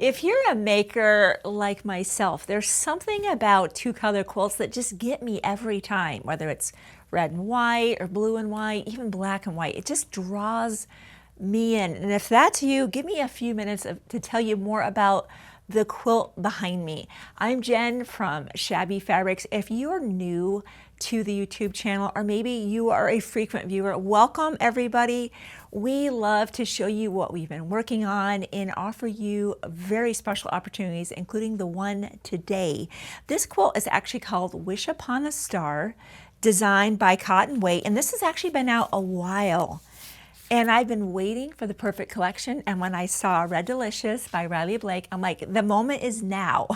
If you're a maker like myself, there's something about two-color quilts that just get me every time, whether it's red and white or blue and white, even black and white. It just draws me in. And if that's you, give me a few minutes to tell you more about the quilt behind me. I'm Jen from Shabby Fabrics. If you're new to the YouTube channel, or maybe you are a frequent viewer, welcome everybody. We love to show you what we've been working on and offer you very special opportunities, including the one today. This quilt is actually called Wish Upon a Star, designed by Cotton Weight, and this has actually been out a while. And I've been waiting for the perfect collection. And when I saw Red Delicious by Riley Blake, I'm like, the moment is now.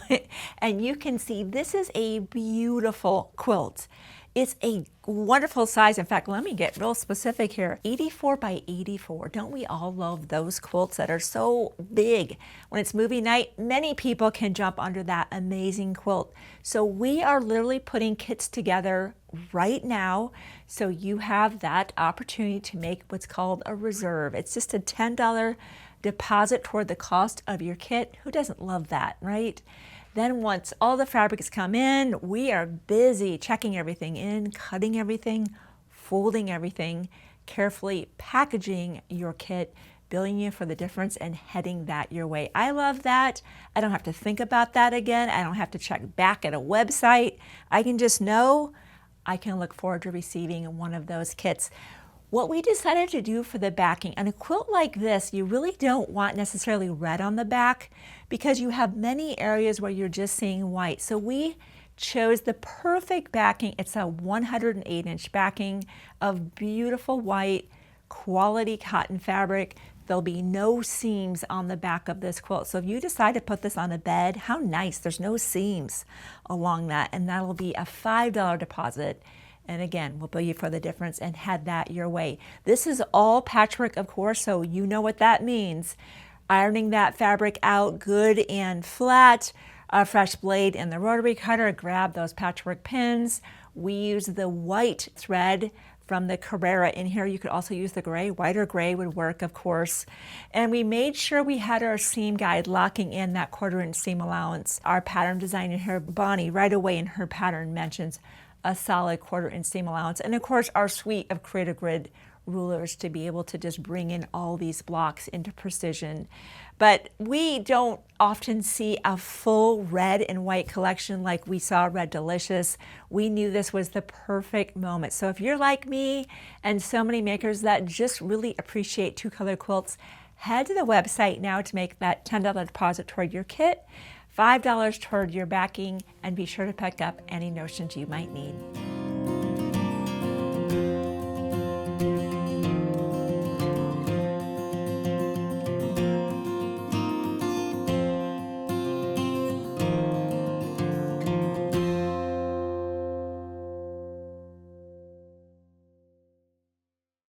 And you can see this is a beautiful quilt. It's a wonderful size. In fact, let me get real specific here. 84 by 84. Don't we all love those quilts that are so big? When it's movie night, many people can jump under that amazing quilt. So we are literally putting kits together right now. So you have that opportunity to make what's called a reserve. It's just a $10 deposit toward the cost of your kit. Who doesn't love that, right? Then once all the fabrics come in, we are busy checking everything in, cutting everything, folding everything, carefully packaging your kit, billing you for the difference, and heading that your way. I love that. I don't have to think about that again. I don't have to check back at a website. I can just know I can look forward to receiving one of those kits. What we decided to do for the backing, on a quilt like this, you really don't want necessarily red on the back because you have many areas where you're just seeing white. So we chose the perfect backing. It's a 108-inch backing of beautiful white, quality cotton fabric. There'll be no seams on the back of this quilt. So if you decide to put this on a bed, how nice. There's no seams along that, and that'll be a $5 deposit. And again, we'll bill you for the difference and head that your way. This is all patchwork, of course, so you know what that means. Ironing that fabric out good and flat, a fresh blade in the rotary cutter, grab those patchwork pins. We use the white thread from the Carrera in here. You could also use the gray. White or gray would work, of course. And we made sure we had our seam guide locking in that 1/4-inch seam allowance. Our pattern designer here, Bonnie, right away in her pattern mentions a solid 1/4-inch seam allowance. And of course, our suite of Creative Grid rulers to be able to just bring in all these blocks into precision. But we don't often see a full red and white collection like we saw Red Delicious. We knew this was the perfect moment. So if you're like me and so many makers that just really appreciate two-color quilts, head to the website now to make that $10 deposit toward your kit, $5 toward your backing, and be sure to pick up any notions you might need.